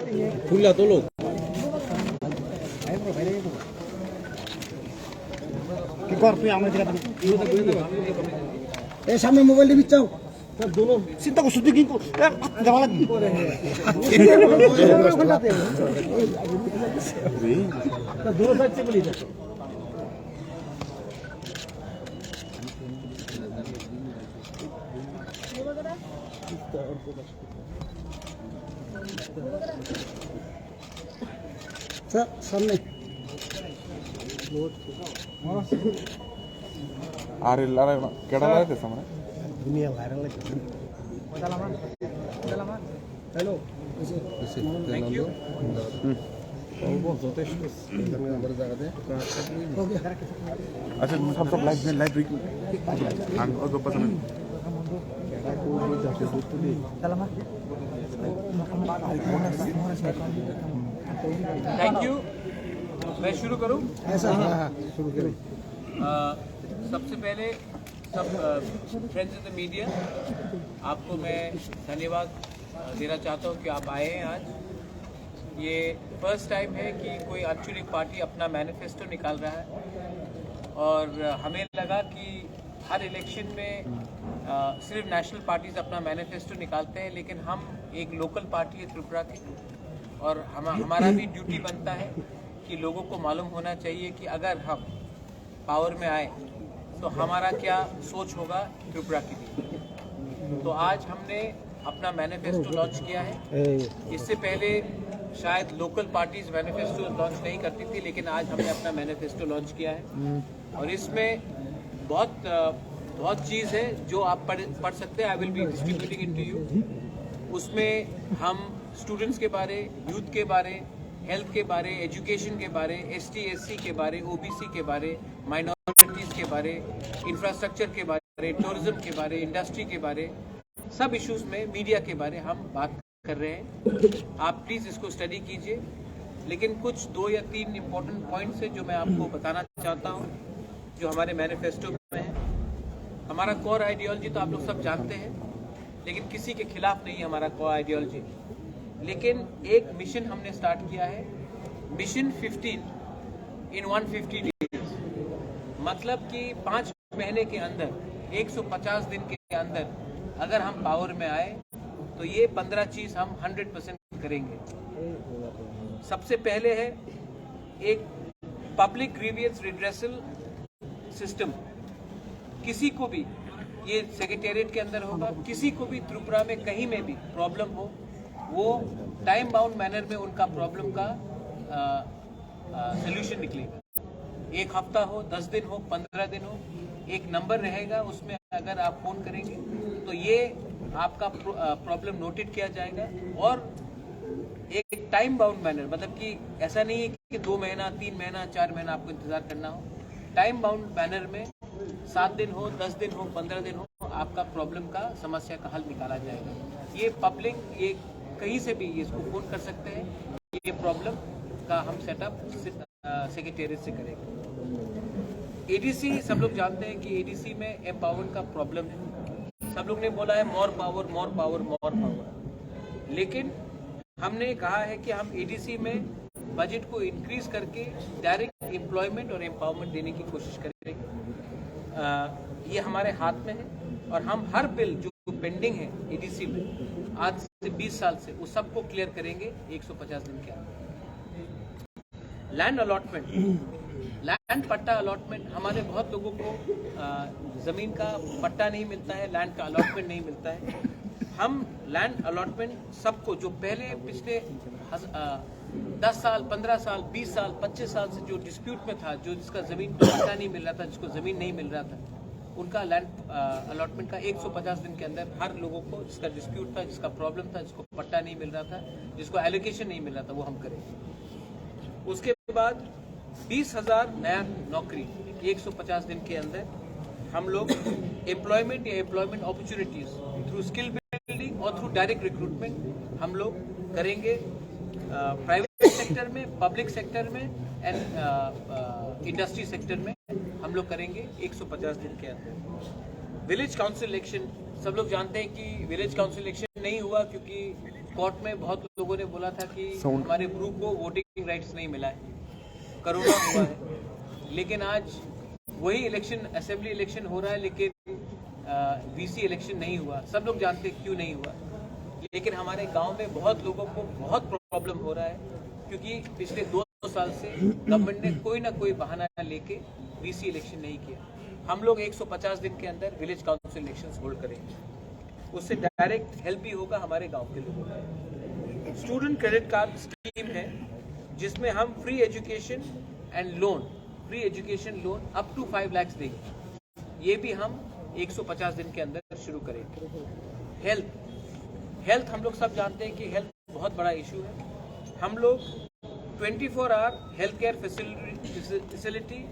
खुला तो लोग सामने मोबाइल भी चाओ दोनों चिंता को सुधी को जमा लगी दोनों साइड से बोली सामने दुनिया वायरल है हेलो थैंक यू अच्छा सब लाइव थैंक यू। मैं शुरू करूं? ऐसा शुरू करें। सबसे पहले सब फ्रेंड्स इन द मीडिया, आपको मैं धन्यवाद देना चाहता हूं कि आप आए हैं आज। ये फर्स्ट टाइम है कि कोई एक्चुअली पार्टी अपना मैनिफेस्टो निकाल रहा है और हमें लगा कि हर इलेक्शन में सिर्फ नेशनल पार्टीज अपना मैनिफेस्टो निकालते हैं, लेकिन हम एक लोकल पार्टी है त्रिपुरा की और हमारा भी ड्यूटी बनता है कि लोगों को मालूम होना चाहिए कि अगर हम पावर में आए तो हमारा क्या सोच होगा त्रिपुरा के लिए। तो आज हमने अपना मैनिफेस्टो लॉन्च किया है। इससे पहले शायद लोकल पार्टीज मैनिफेस्टो लॉन्च नहीं करती थी, लेकिन आज हमने अपना मैनिफेस्टो लॉन्च किया है और इसमें बहुत चीज़ है जो आप पढ़ सकते हैं। I will be distributing it to you. उसमें हम स्टूडेंट्स के बारे, यूथ के बारे, हेल्थ के बारे, एजुकेशन के बारे, ST SC के बारे, OBC के बारे, माइनॉरिटीज़ के बारे, इंफ्रास्ट्रक्चर के बारे, टूरिज्म के बारे, इंडस्ट्री के बारे, सब इश्यूज में मीडिया के बारे हम बात कर रहे हैं। आप प्लीज़ इसको स्टडी कीजिए, लेकिन कुछ 2 या 3 इम्पोर्टेंट पॉइंट्स हैं जो मैं आपको बताना चाहता हूँ जो हमारे मैनिफेस्टो में है। हमारा कोर आइडियोलॉजी तो आप लोग सब जानते हैं, लेकिन किसी के खिलाफ नहीं है हमारा कोर आइडियोलॉजी। लेकिन एक मिशन हमने स्टार्ट किया है, मिशन 15 इन 150 डेज। मतलब कि 5 महीने के अंदर, 150 दिन के अंदर अगर हम पावर में आए तो ये 15 चीज हम 100% करेंगे। सबसे पहले है एक पब्लिक ग्रीवियंस रिड्रेसल सिस्टम। किसी को भी, ये सेक्रेटेरिएट के अंदर होगा, किसी को भी त्रिपुरा में कहीं में भी प्रॉब्लम हो, वो टाइम बाउंड मैनर में उनका प्रॉब्लम का सोल्यूशन निकलेगा। 1 हफ्ता हो, 10 दिन हो, 15 दिन हो, एक नंबर रहेगा, उसमें अगर आप फोन करेंगे तो ये आपका प्रॉब्लम नोटेड किया जाएगा। और एक टाइम बाउंड मैनर, मतलब कि ऐसा नहीं है कि 2 महीना, 3 महीना, 4 महीना आपको इंतजार करना हो। टाइम बाउंड मैनर में 7 दिन हो, 10 दिन हो, 15 दिन हो, आपका प्रॉब्लम का, समस्या का हल निकाला जाएगा। ये पब्लिक, ये कहीं से भी इसको फोन कर सकते हैं। ये प्रॉब्लम का हम सेटअप सेक्रेटेरिएट से करेंगे। ADC सब लोग जानते हैं कि ADC में एम्पावरमेंट का प्रॉब्लम है। सब लोग ने बोला है more power, more power, more power, लेकिन हमने कहा है कि हम ADC में बजट को इंक्रीज करके डायरेक्ट एम्प्लॉयमेंट और एम्पावरमेंट देने की कोशिश करेंगे। ये हमारे हाथ में है और हम हर बिल जो पेंडिंग है ADC में आज से 20 साल से, वो सबको क्लियर करेंगे 150 दिन के अंदर। लैंड अलॉटमेंट, लैंड पट्टा अलॉटमेंट, हमारे बहुत लोगों को जमीन का पट्टा नहीं मिलता है, लैंड का अलॉटमेंट नहीं मिलता है। हम लैंड अलॉटमेंट सबको, जो पहले पिछले 10 साल, 15 साल, 20 साल, 25 साल से जो डिस्प्यूट में था, जो जिसका जमीन को पट्टा नहीं मिल रहा था, जिसको जमीन नहीं मिल रहा था, उनका लैंड अलॉटमेंट का 150 दिन के अंदर हर लोगों को, जिसका डिस्प्यूट था, जिसका प्रॉब्लम था, जिसको पट्टा नहीं मिल रहा था, जिसको एलोकेशन नहीं मिल रहा था, वो हम करेंगे। उसके बाद 20,000 नया नौकरी 150 दिन के अंदर हम लोग एम्प्लॉयमेंट या employment opportunities through skill building और थ्रू डायरेक्ट रिक्रूटमेंट हम लोग करेंगे। प्राइवेट सेक्टर में, पब्लिक सेक्टर में एंड इंडस्ट्री सेक्टर में हम लोग करेंगे 150 दिन के अंदर। विलेज काउंसिल इलेक्शन, सब लोग जानते हैं कि विलेज काउंसिल इलेक्शन नहीं हुआ क्योंकि कोर्ट में बहुत लोगों ने बोला था कि Sound. हमारे ग्रुप को वोटिंग राइट्स नहीं मिला है, कोरोना हुआ है, लेकिन आज वही इलेक्शन, असेंबली इलेक्शन हो रहा है, लेकिन वीसी इलेक्शन नहीं हुआ। सब लोग जानते हैं क्यों नहीं हुआ, लेकिन हमारे गांव में बहुत लोगों को बहुत प्रॉब्लम हो रहा है, क्योंकि पिछले 2 साल से गवर्नमेंट ने कोई ना कोई बहाना लेके वीसी इलेक्शन नहीं किया। हम लोग 150 दिन के अंदर विलेज काउंसिल इलेक्शंस होल्ड करेंगे, उससे डायरेक्ट हेल्प भी होगा हमारे गांव के लोगों को। स्टूडेंट क्रेडिट कार्ड स्कीम है, जिसमें हम free education and loan, free education loan up to 5 lakh देंगे। ये भी हम 150 दिन के अंदर शुरू करेंगे। हेल्थ हम लोग सब जानते हैं कि हेल्थ बहुत बड़ा इशू है। हम लोग 24 hour health care facility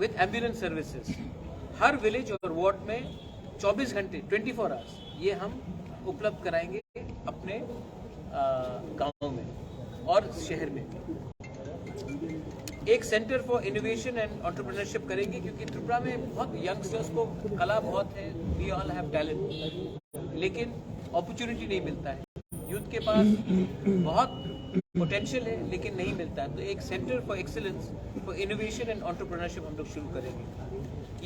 with ambulance services हर विलेज और वार्ड में 24 घंटे 24 आवर्स ये हम उपलब्ध कराएंगे अपने गांवों में और शहर में। एक centre for innovation and entrepreneurship करेंगे, क्योंकि त्रिपुरा में बहुत यंगस्टर्स को कला बहुत है, वी ऑल हैव टैलेंट, लेकिन अपॉर्चुनिटी नहीं मिलता है। यूथ के पास बहुत पोटेंशियल है लेकिन नहीं मिलता है। तो एक centre for excellence for innovation and entrepreneurship हम लोग शुरू करेंगे।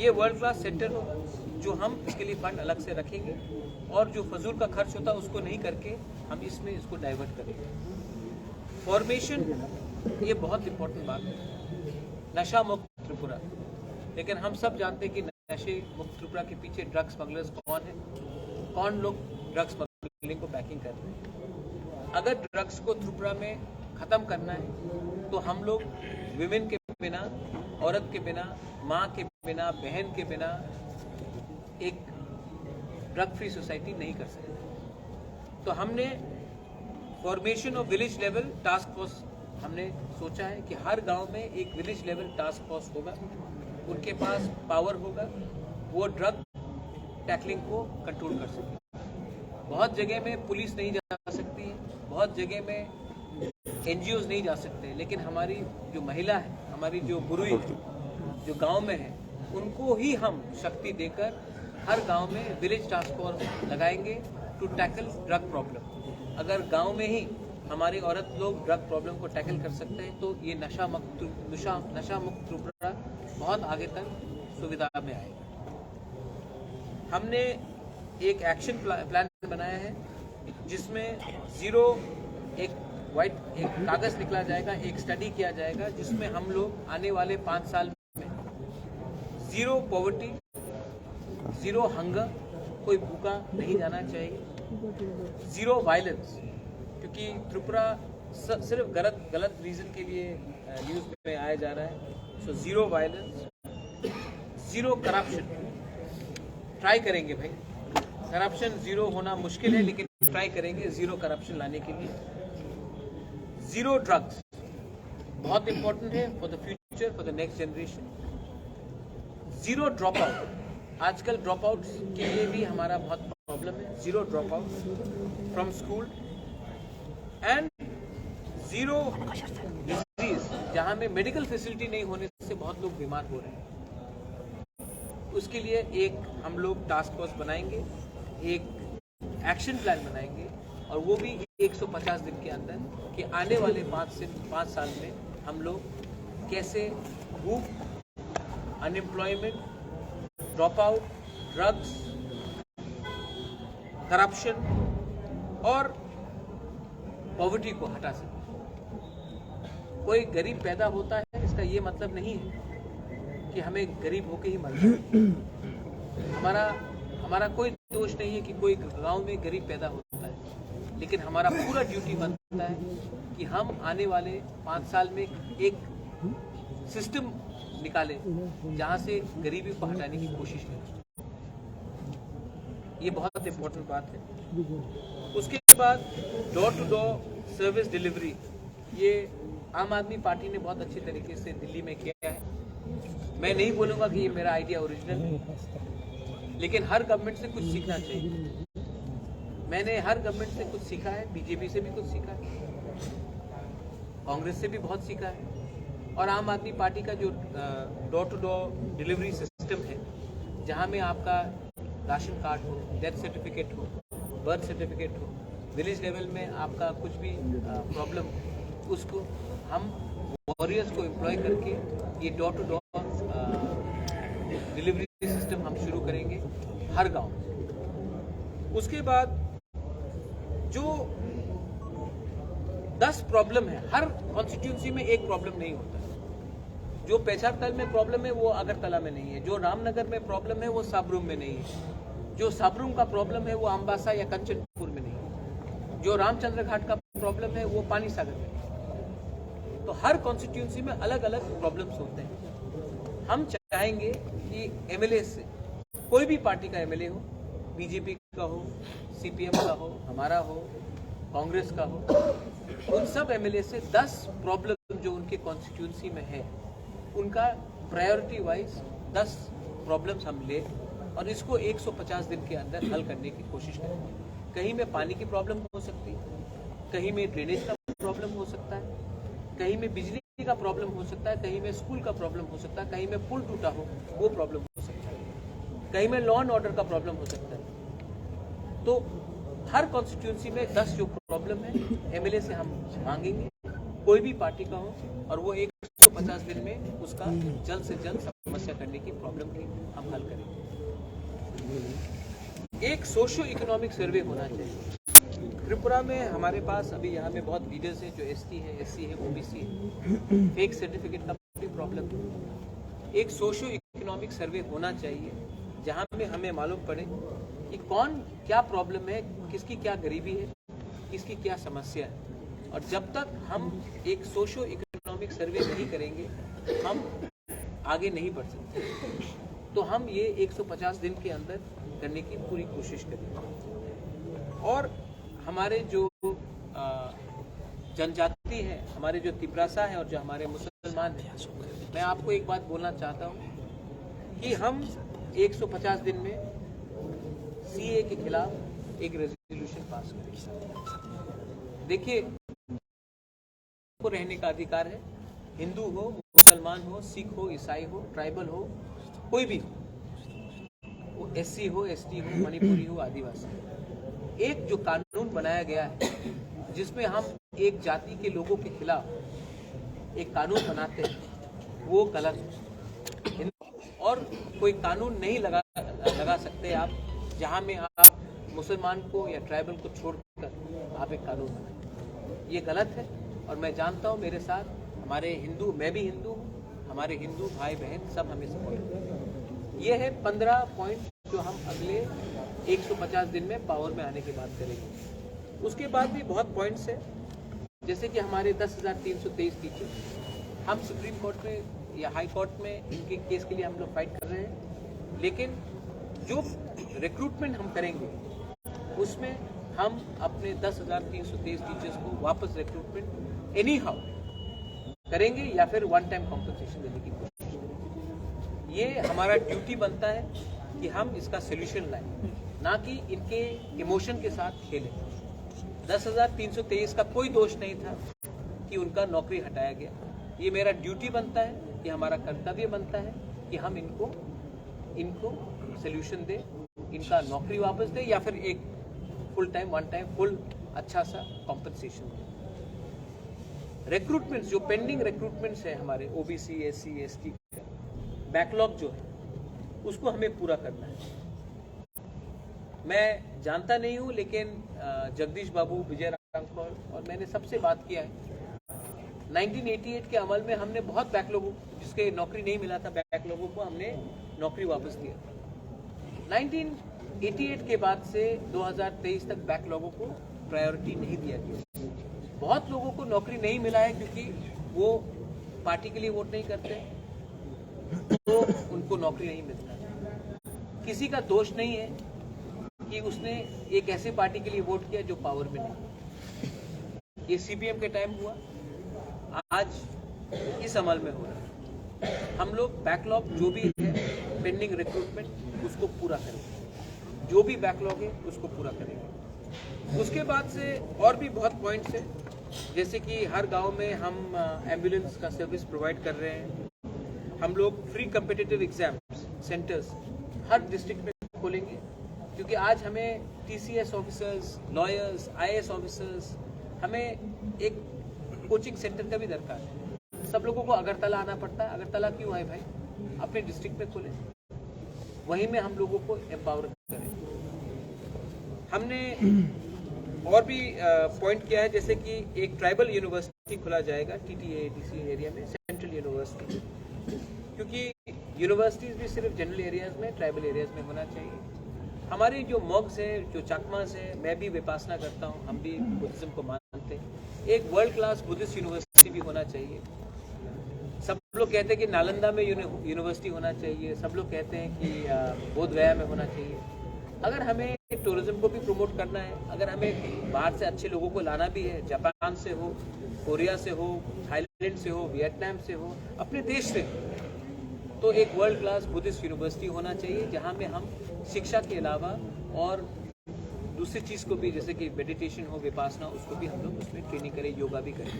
ये वर्ल्ड क्लास सेंटर होगा, जो हम इसके लिए फंड अलग से रखेंगे और जो फजूल का खर्च होता है उसको नहीं करके हम इसमें इसको डाइवर्ट करेंगे। फॉर्मेशन ये बहुत इंपॉर्टेंट बात है, नशा मुक्त त्रिपुरा, लेकिन हम सब जानते हैं कि नशे मुक्त त्रिपुरा के पीछे ड्रग्स स्मगलर्स कौन है, कौन लोग ड्रग्स स्मगलिंग को बैकिंग कर रहे हैं। अगर ड्रग्स को त्रिपुरा में खत्म करना है तो हम लोग विमेन के बिना, औरत के बिना, माँ के बिना, बहन के बिना एक ड्रग फ्री सोसाइटी नहीं कर सकते। तो हमने formation of village level task force हमने सोचा है कि हर गांव में एक विलेज लेवल टास्क फोर्स होगा, उनके पास पावर होगा, वो ड्रग टैकलिंग को कंट्रोल कर सके। बहुत जगह में पुलिस नहीं जा सकती है, बहुत जगह में एनजीओज नहीं जा सकते, लेकिन हमारी जो महिला है, हमारी जो गुरुई है, जो गांव में है, उनको ही हम शक्ति देकर हर गांव में विलेज टास्क फोर्स लगाएंगे टू टैकल ड्रग प्रॉब्लम। अगर गांव में ही हमारी औरत लोग ड्रग प्रॉब्लम को टैकल कर सकते हैं तो ये नशा मुक्त त्रिपुरा बहुत आगे तक सुविधा में आएगा। हमने एक एक्शन प्लान बनाया है, जिसमें एक कागज निकला जाएगा, एक स्टडी किया जाएगा, जिसमें हम लोग आने वाले 5 साल में 0 पॉवर्टी, 0 हंगर, कोई भूखा नहीं जाना चाहिए, 0 वायलेंस, क्योंकि त्रिपुरा सिर्फ गलत रीजन के लिए न्यूज़ में आया जा रहा है। सो 0 वायलेंस, 0 करप्शन, ट्राई करेंगे भाई, करप्शन 0 होना मुश्किल है लेकिन ट्राई करेंगे 0 करप्शन लाने के लिए। 0 ड्रग्स बहुत इंपॉर्टेंट है for the future, for the next generation. 0 drop out, आजकल ड्रॉप आउट के लिए भी हमारा बहुत प्रॉब्लम है। 0 drop out from school and 0 disease, जहाँ में मेडिकल फैसिलिटी नहीं होने से बहुत लोग बीमार हो रहे हैं। उसके लिए एक हम लोग टास्क फोर्स बनाएंगे, एक एक्शन प्लान बनाएंगे, और वो भी 150 दिन के अंदर, कि आने वाले 5 साल में हम लोग कैसे भूख, unemployment, drop out, drugs, corruption और पॉवर्टी को हटा सके। कोई गरीब पैदा होता है इसका ये मतलब नहीं है कि हमें गरीब होके ही मरना है। हमारा कोई दोष नहीं है कि कोई गांव में गरीब पैदा होता है, लेकिन हमारा पूरा ड्यूटी बनता है कि हम आने वाले 5 साल में एक सिस्टम निकालें जहां से गरीबी को हटाने की कोशिश करें। ये बहुत इंपॉर्टेंट बात है। उसके बाद door to door service delivery, ये आम आदमी पार्टी ने बहुत अच्छे तरीके से दिल्ली में किया है। मैं नहीं बोलूँगा कि ये मेरा आइडिया ओरिजिनल है, लेकिन हर गवर्नमेंट से कुछ सीखना चाहिए। मैंने हर गवर्नमेंट से कुछ सीखा है, बीजेपी से भी कुछ सीखा है, कांग्रेस से भी बहुत सीखा है, और आम आदमी पार्टी का जो door to door delivery system है, जहाँ में आपका राशन कार्ड हो, डेथ सर्टिफिकेट हो, बर्थ सर्टिफिकेट हो, विलेज लेवल में आपका कुछ भी प्रॉब्लम, उसको हम वॉरियर्स को एम्प्लॉय करके ये door to door delivery system हम शुरू करेंगे हर गांव में। उसके बाद जो 10 प्रॉब्लम है, हर कॉन्स्टिट्यूंसी में एक प्रॉब्लम नहीं होता। जो पेचारतल में प्रॉब्लम है वो अगरतला में नहीं है, जो रामनगर में प्रॉब्लम है वो साबरूम में नहीं है, जो साबरूम का प्रॉब्लम है वो अम्बासा या कंचनपुर में नहीं है, जो रामचंद्र घाट का प्रॉब्लम है वो पानी सागर में नहीं। तो हर कॉन्स्टिट्यूंसी में अलग अलग प्रॉब्लम्स होते हैं। हम चाहेंगे कि एमएलए से, कोई भी पार्टी का एमएलए हो, बीजेपी का हो, सीपीएम का हो, हमारा हो, कांग्रेस का हो, उन सब एमएलए से 10 प्रॉब्लम जो उनके कॉन्स्टिट्यूंसी में है उनका प्रायोरिटी वाइज 10 प्रॉब्लम्स हम ले और इसको 150 दिन के अंदर हल करने की कोशिश करें। कहीं में पानी की प्रॉब्लम हो सकती है, कहीं में ड्रेनेज का प्रॉब्लम हो सकता है, कहीं में बिजली का प्रॉब्लम हो सकता है, कहीं में स्कूल का प्रॉब्लम हो सकता है, कहीं में पुल टूटा हो वो प्रॉब्लम हो सकता है, कहीं में लॉ एंड ऑर्डर का प्रॉब्लम हो सकता है। तो हर कॉन्स्टिट्यूंसी में 10 जो प्रॉब्लम है एमएलए से हम मांगेंगे, कोई भी पार्टी का हो, और वो 150 दिन में उसका जल्द से जल्द समस्या करने की प्रॉब्लम की हम हल करेंगे। एक सोशियो इकोनॉमिक सर्वे होना चाहिए। त्रिपुरा में हमारे पास अभी यहाँ में बहुत लीडर्स हैं जो एसटी है, एससी है, ओबीसी है, फेक सर्टिफिकेट का भी प्रॉब्लम है। एक सोशियो इकोनॉमिक सर्वे होना चाहिए जहाँ में हमें मालूम पड़े कि कौन क्या प्रॉब्लम है, किसकी क्या गरीबी है, किसकी क्या समस्या है। और जब तक हम एक सोशियो इकोनॉमिक सर्वे नहीं करेंगे हम आगे नहीं बढ़ सकते। तो हम ये 150 दिन के अंदर करने की पूरी कोशिश करेंगे। और हमारे जो जनजाति है, हमारे जो तिब्रासा है और जो हमारे मुसलमान हैं, मैं आपको एक बात बोलना चाहता हूँ कि हम 150 दिन में सीए के खिलाफ एक रेजोल्यूशन पास करेंगे। देखिए, को रहने का अधिकार है, हिंदू हो, मुसलमान हो, सिख हो, ईसाई हो, ट्राइबल हो, कोई भी हो, वो एससी हो, एसटी हो, मणिपुरी हो, आदिवासी। एक जो कानून बनाया गया है जिसमें हम एक जाति के लोगों के खिलाफ एक कानून बनाते हैं वो गलत है। और कोई कानून नहीं लगा सकते आप जहां में आप मुसलमान को या ट्राइबल को छोड़कर आप एक कानून बनाए, ये गलत है। और मैं जानता हूँ मेरे साथ हमारे हिंदू, मैं भी हिंदू हूँ, हमारे हिंदू भाई बहन सब हमें सपोर्ट करते हैं। ये है 15 पॉइंट जो हम अगले 150 दिन में पावर में आने के बाद करेंगे। उसके बाद भी बहुत पॉइंट्स है, जैसे कि हमारे 10,323 टीचर, हम सुप्रीम कोर्ट में या हाई कोर्ट में इनके केस के लिए हम लोग फाइट कर रहे हैं। लेकिन जो रिक्रूटमेंट हम करेंगे उसमें हम अपने 10,323 टीचर्स को वापस रिक्रूटमेंट एनी हाउ करेंगे या फिर वन टाइम कॉम्पनसेशन देने की कोशिश करेंगे। ये हमारा ड्यूटी बनता है कि हम इसका सोल्यूशन लाएं, ना कि इनके इमोशन के साथ खेलें। 10,323 का कोई दोष नहीं था कि उनका नौकरी हटाया गया। ये मेरा ड्यूटी बनता है, ये हमारा कर्तव्य बनता है कि हम इनको सोल्यूशन दें, इनका नौकरी वापस दें या फिर एक full time, one time, full अच्छा सा कॉम्पनसेशन दें। रिक्रूटमेंट्स, जो पेंडिंग रिक्रूटमेंट्स है हमारे ओबीसी, एससी, एसटी का बैकलॉग जो है उसको हमें पूरा करना है। मैं जानता नहीं हूँ, लेकिन जगदीश बाबू, विजय रामखोल और मैंने सबसे बात किया है। 1988 के अमल में हमने बहुत बैकलॉगों, जिसके नौकरी नहीं मिला था, बैकलॉगों को हमने नौकरी वापस दिया। 1988 के बाद से 2023 तक बैकलॉगों को प्रायोरिटी नहीं दिया गया। बहुत लोगों को नौकरी नहीं मिला है क्योंकि वो पार्टी के लिए वोट नहीं करते, तो उनको नौकरी नहीं मिलता। किसी का दोष नहीं है कि उसने एक ऐसी पार्टी के लिए वोट किया जो पावर में नहीं। ये सीपीएम के टाइम हुआ, आज इस अमल में हो रहा है। हम लोग बैकलॉग जो भी है, पेंडिंग रिक्रूटमेंट, उसको पूरा करेंगे। जो भी बैकलॉग है उसको पूरा करेंगे। उसके बाद से और भी बहुत पॉइंट्स है, जैसे कि हर गांव में हम एम्बुलेंस का सर्विस प्रोवाइड कर रहे हैं। हम लोग फ्री कॉम्पिटिटिव एग्जाम सेंटर्स हर डिस्ट्रिक्ट में खोलेंगे क्योंकि आज हमें TCS officers, lawyers, IAS officers, हमें एक कोचिंग सेंटर का भी दरकार है। सब लोगों को अगरतला आना पड़ता है। अगरतला क्यों आए भाई? अपने डिस्ट्रिक्ट में खोलें, वहीं में हम लोगों को एम्पावर करें। हमने और भी पॉइंट किया है, जैसे कि एक ट्राइबल यूनिवर्सिटी खोला जाएगा TTADC एरिया में, सेंट्रल यूनिवर्सिटी, क्योंकि यूनिवर्सिटीज भी सिर्फ जनरल एरियाज में, ट्राइबल एरियाज में होना चाहिए। हमारे जो मॉग्स है, जो चाकमास है, मैं भी विपासना करता हूँ, हम भी बुद्धिज्म को मानते हैं। एक वर्ल्ड क्लास बुद्धिस्ट यूनिवर्सिटी भी होना चाहिए। सब लोग कहते हैं कि नालंदा में यूनिवर्सिटी होना चाहिए, सब लोग कहते हैं कि बोध गया में होना चाहिए। अगर हमें टूरिज्म को भी प्रमोट करना है, अगर हमें बाहर से अच्छे लोगों को लाना भी है, जापान से हो, कोरिया से हो, थाईलैंड से हो, वियतनाम से हो, अपने देश से, तो एक वर्ल्ड क्लास बुद्धिस्ट यूनिवर्सिटी होना चाहिए, जहां में हम शिक्षा के अलावा और दूसरी चीज़ को भी, जैसे कि मेडिटेशन हो, विपासना, उसको भी हम लोग उसमें ट्रेनिंग करें, योगा भी करें।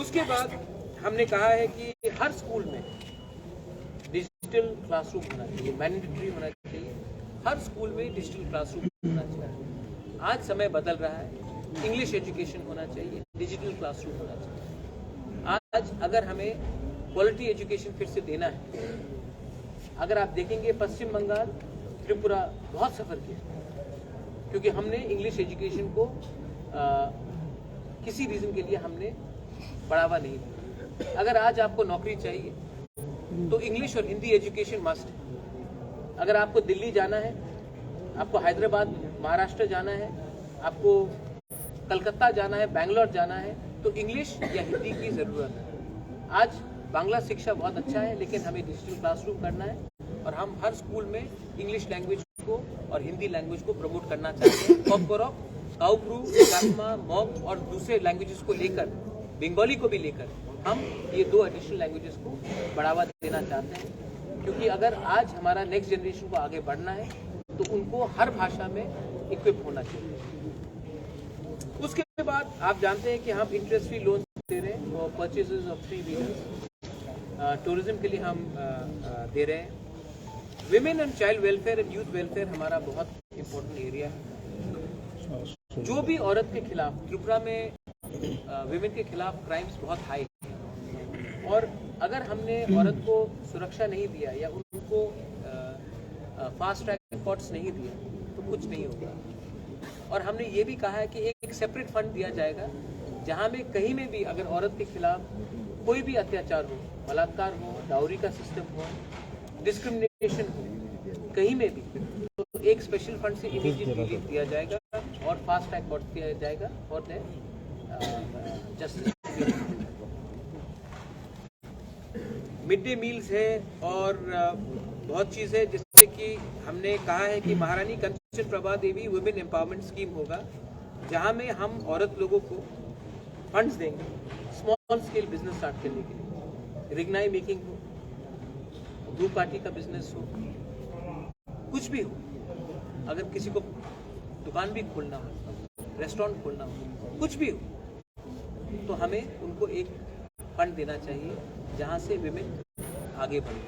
उसके बाद हमने कहा है कि हर स्कूल में डिजिटल क्लासरूम होना चाहिए, मैंडेटरी होना चाहिए। हर स्कूल में डिजिटल क्लासरूम होना चाहिए। आज समय बदल रहा है, इंग्लिश एजुकेशन होना चाहिए, डिजिटल क्लासरूम होना चाहिए। आज अगर हमें क्वालिटी एजुकेशन फिर से देना है, अगर आप देखेंगे पश्चिम बंगाल, त्रिपुरा बहुत सफ़र किया, क्योंकि हमने इंग्लिश एजुकेशन को किसी रीज़न के लिए हमने बढ़ावा नहीं दिया। अगर आज आपको नौकरी चाहिए तो इंग्लिश और हिंदी एजुकेशन मस्ट है। अगर आपको दिल्ली जाना है, आपको हैदराबाद, महाराष्ट्र जाना है, आपको कलकत्ता जाना है, बैंगलोर जाना है, तो इंग्लिश या हिंदी की ज़रूरत है। आज बांग्ला शिक्षा बहुत अच्छा है, लेकिन हमें डिजिटल क्लासरूम करना है और हम हर स्कूल में इंग्लिश लैंग्वेज को और हिंदी लैंग्वेज को प्रमोट करना चाहते हैं। कॉपकोरॉक, काउप्रू, काकमा, मॉग और दूसरे लैंग्वेजेस को लेकर, बंगाली को भी लेकर, हम ये 2 एडिशनल लैंग्वेजेस को बढ़ावा देना चाहते हैं। क्योंकि अगर आज हमारा नेक्स्ट जनरेशन को आगे बढ़ना है तो उनको हर भाषा में इक्विप होना चाहिए। उसके बाद आप जानते हैं कि हम इंटरेस्ट फ्री लोन दे रहे हैं और परचेजेस ऑफ 3 व्हीलर्स टूरिज्म के लिए हम दे रहे हैं। Women and child welfare and youth welfare हमारा बहुत इम्पोर्टेंट एरिया है। जो भी औरत के खिलाफ, त्रिपुरा में विमेन के खिलाफ क्राइम्स बहुत हाई, और अगर हमने औरत को सुरक्षा नहीं दिया या उनको फास्ट ट्रैक कोर्ट्स नहीं दिया तो कुछ नहीं होगा। और हमने ये भी कहा है कि एक सेपरेट फंड दिया जाएगा, जहां में कहीं में भी अगर औरत के खिलाफ कोई भी अत्याचार हो, बलात्कार हो, डाउरी का सिस्टम हो, डिस्क्रिमिनेशन हो, कहीं में भी, तो एक स्पेशल फंड से इमीडिएट रिलीफ दिया जाएगा और फास्ट ट्रैक कोर्ट दिया जाएगा for the justice. Mid day meals है और बहुत चीज़ है, जैसे कि हमने कहा है कि महारानी कंचन प्रभा देवी वुमेन एम्पावरमेंट स्कीम होगा, जहां में हम औरत लोगों को फंड्स देंगे स्मॉल स्केल बिजनेस स्टार्ट करने के लिए। रिग्नाई मेकिंग हो, धूप काटी का बिजनेस हो, कुछ भी हो, अगर किसी को दुकान भी खोलना हो, रेस्टोरेंट खोलना हो, कुछ भी हो, तो हमें उनको एक फंड देना चाहिए जहां से विमेन आगे बढ़े।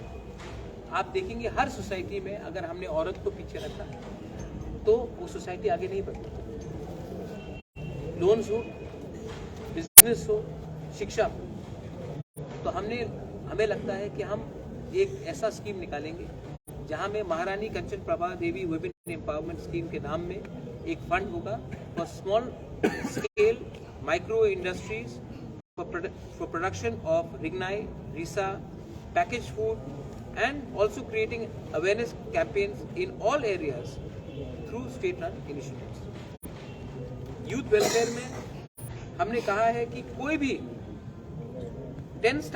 आप देखेंगे हर सोसाइटी में अगर हमने औरत को पीछे रखा तो वो सोसाइटी आगे नहीं बढ़ती। लोन्स हो, बिजनेस हो, शिक्षा हो, तो हमें लगता है कि हम एक ऐसा स्कीम निकालेंगे जहां में महारानी कंचन प्रभा देवी वुमेन एम्पावरमेंट स्कीम के नाम में एक फंड होगा for small scale micro industries for production of Rignai, Risa, packaged food, and also creating awareness campaigns in all areas through state-run initiatives. Youth welfare में हमने कहा है कि कोई भी 10th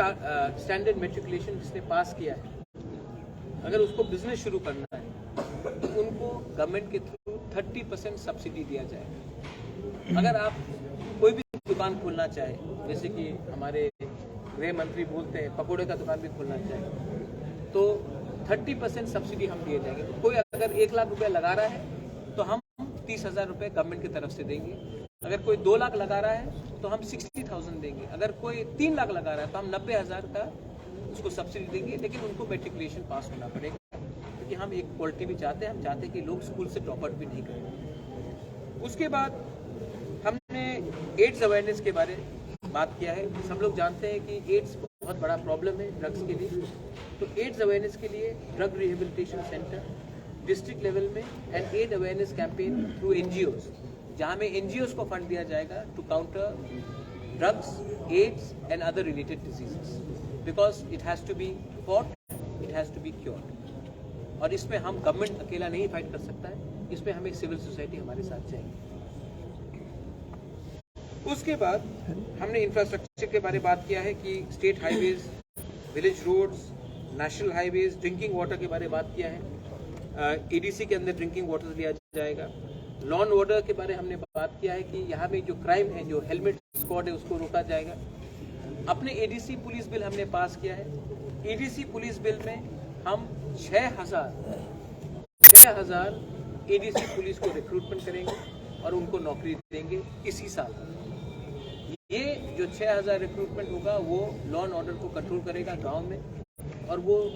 स्टैंडर्ड मेट्रिकुलेशन जिसने पास किया है, अगर उसको बिजनेस शुरू करना है तो उनको गवर्नमेंट के थ्रू 30% सब्सिडी दिया जाएगा। अगर आप कोई भी दुकान खोलना चाहे, जैसे कि हमारे गृह मंत्री बोलते हैं पकोड़े का दुकान भी खोलना चाहे, तो 30% सब्सिडी हम दिए जाएंगे। तो कोई अगर 1 लाख रुपया लगा रहा है तो हम 30,000 रुपये गवर्नमेंट की तरफ से देंगे। अगर कोई 2 लाख लगा रहा है तो हम 60,000 देंगे। अगर कोई 3 लाख लगा रहा है तो हम 90,000 का उसको सब्सिडी देंगे, लेकिन उनको मेट्रिकुलेशन पास होना पड़ेगा। क्योंकि हम एक क्वालिटी भी चाहते हैं, हम चाहते हैं कि लोग स्कूल से ड्रॉप आउट भी नहीं करें। उसके बाद हमने एड्स अवेयरनेस के बारे में बात किया है। सब लोग जानते हैं कि एड्स बहुत बड़ा प्रॉब्लम है ड्रग्स के लिए, तो एड्स अवेयरनेस के लिए drug rehabilitation centre district level में and aid awareness campaign through NGOs, जहाँ में NGOs को फंड दिया जाएगा to counter drugs, AIDS and other related diseases, because it has to be fought, it has to be cured. और इसमें हम government अकेला नहीं फाइट कर सकता है, इसमें हमें सिविल सोसाइटी हमारे साथ चाहिए। उसके बाद हमने इंफ्रास्ट्रक्चर के बारे में बात किया है कि state highways, village roads, national highways, drinking water के बारे में बात किया है। ADC के अंदर ड्रिंकिंग वाटर दिया जाएगा। लॉ एंड ऑर्डर के बारे में हमने बात किया है कि यहाँ में जो क्राइम है, जो हेलमेट स्क्वाड है, उसको रोका जाएगा। अपने ADC पुलिस बिल हमने पास किया है। ADC पुलिस बिल में हम 6,000 ADC पुलिस को रिक्रूटमेंट करेंगे और उनको नौकरी देंगे इसी साल। ये जो 6,000 रिक्रूटमेंट होगा वो लॉ एंड ऑर्डर को कंट्रोल करेगा गांव में, और वो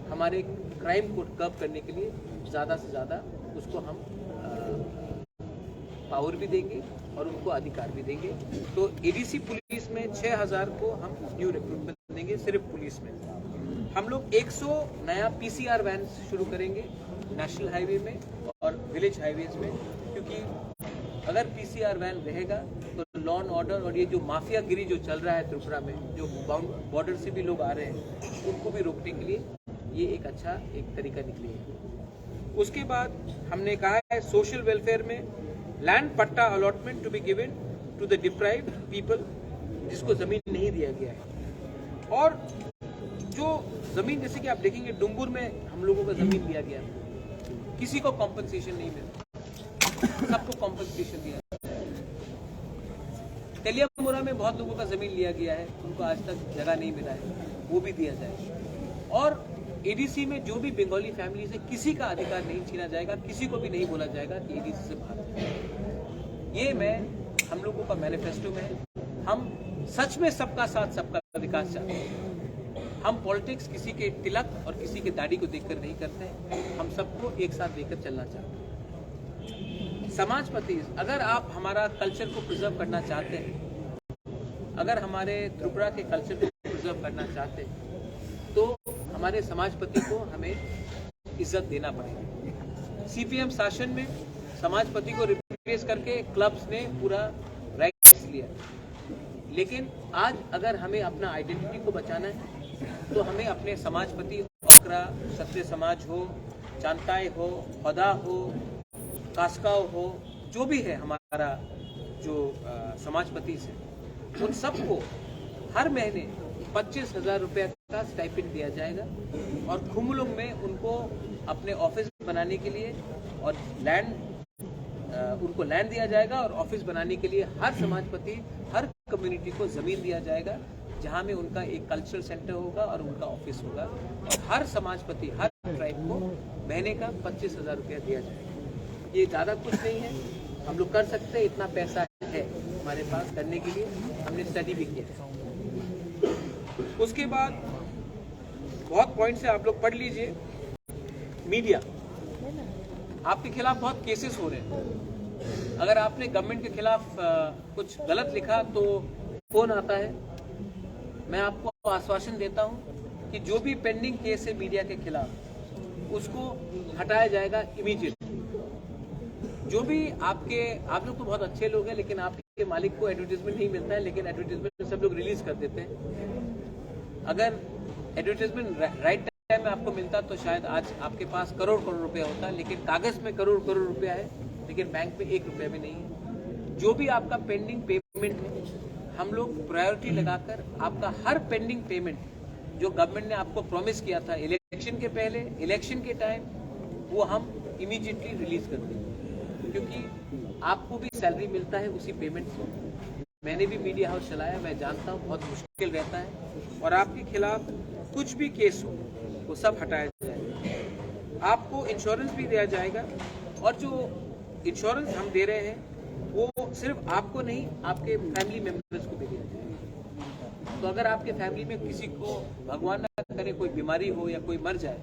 हमारे क्राइम को कर्ब करने के लिए ज़्यादा से ज़्यादा उसको हम पावर भी देंगे और उनको अधिकार भी देंगे। तो ADC पुलिस में 6,000 को हम न्यू रिक्रूटमेंट देंगे सिर्फ पुलिस में। हम लोग 100 नया PCR वैन शुरू करेंगे नेशनल हाईवे में और विलेज हाईवेज में, क्योंकि अगर PCR वैन रहेगा तो लॉ एंड ऑर्डर और ये जो माफियागिरी जो चल रहा है त्रिपुरा में, जो बॉर्डर से भी लोग आ रहे हैं, उनको भी रोकने के लिए ये एक अच्छा एक तरीका निकलेगा। उसके बाद हमने कहा है सोशल वेलफेयर में लैंड पट्टा allotment to be given to the deprived people, जिसको जमीन नहीं दिया गया है। और जो जमीन, जैसे कि आप देखेंगे डुंगुर में हम लोगों को जमीन दिया गया, किसी को कॉम्पनसेशन नहीं मिला, सबको कॉम्पनसेशन दिया। तेलियामुरा में बहुत लोगों का जमीन लिया गया है, उनको आज तक जगह नहीं मिला है, वो भी दिया जाए। और ADC में जो भी बंगाली फैमिली से किसी का अधिकार नहीं छीना जाएगा, किसी को भी नहीं बोला जाएगा कि ADC से बाहर। ये हम लोगों का मैनिफेस्टो में है। हम सच में सबका साथ, सबका विकास चाहते हैं। हम पॉलिटिक्स किसी के तिलक और किसी के दाढ़ी को देखकर नहीं करते हैं, हम सबको एक साथ लेकर चलना चाहते हैं। समाजपति, अगर आप हमारा कल्चर को प्रिजर्व करना चाहते हैं, अगर हमारे त्रिपुरा के कल्चर को प्रिजर्व करना चाहते हैं, तो हमारे समाजपति को हमें इज्जत देना पड़ेगा। CPM शासन में समाजपति को रिप्लेस करके क्लब्स ने पूरा राइट्स लिया, लेकिन आज अगर हमें अपना आइडेंटिटी को बचाना है तो हमें अपने समाजपति, ओकरा क्षत्रिय समाज हो, चांताई हो, हौदा हो, कास्काव हो, जो भी है हमारा जो समाजपति से, उन सबको हर महीने 25,000 रुपये का स्टाइपेंड दिया जाएगा। और खुमलुंग में उनको अपने ऑफिस बनाने के लिए और उनको लैंड दिया जाएगा, और ऑफिस बनाने के लिए हर समाजपति, हर कम्युनिटी को ज़मीन दिया जाएगा, जहां में उनका एक कल्चरल सेंटर होगा और उनका ऑफिस होगा। और हर समाजपति, हर ट्राइब को महीने का 25,000 रुपया दिया जाएगा। ये ज़्यादा कुछ नहीं है, हम लोग कर सकते हैं, इतना पैसा है हमारे पास करने के लिए, हमने स्टडी भी किया है। उसके बाद बहुत पॉइंट से आप लोग पढ़ लीजिए। मीडिया, आपके खिलाफ बहुत केसेस हो रहे हैं। अगर आपने गवर्नमेंट के खिलाफ कुछ गलत लिखा तो फोन आता है। मैं आपको आश्वासन देता हूं कि जो भी पेंडिंग केस है मीडिया के खिलाफ, उसको हटाया जाएगा इमीडिएटली। जो भी आप लोग तो बहुत अच्छे लोग हैं, लेकिन आपके मालिक को एडवर्टाइजमेंट नहीं मिलता है, लेकिन एडवर्टाइजमेंट सब लोग रिलीज कर देते हैं। अगर एडवर्टाइजमेंट राइट टाइम में आपको मिलता तो शायद आज आपके पास करोड़ रुपया होता, लेकिन कागज में करोड़ रुपया है, लेकिन बैंक में 1 रुपया भी नहीं है। जो भी आपका पेंडिंग पेमेंट है, हम लोग प्रायोरिटी लगाकर आपका हर पेंडिंग पेमेंट जो गवर्नमेंट ने आपको प्रॉमिस किया था इलेक्शन के पहले, इलेक्शन के टाइम, वो हम इमीडिएटली रिलीज कर देंगे, क्योंकि आपको भी सैलरी मिलता है उसी पेमेंट से। मैंने भी मीडिया हाउस चलाया, मैं जानता हूँ बहुत मुश्किल रहता है। और आपके खिलाफ कुछ भी केस हो वो सब हटाया जाएगा। आपको इंश्योरेंस भी दिया जाएगा, और जो इंश्योरेंस हम दे रहे हैं वो सिर्फ आपको नहीं, आपके फैमिली मेंबर्स को भी दिया जाएगा। तो अगर आपके फैमिली में किसी को भगवान ना करे कोई बीमारी हो या कोई मर जाए,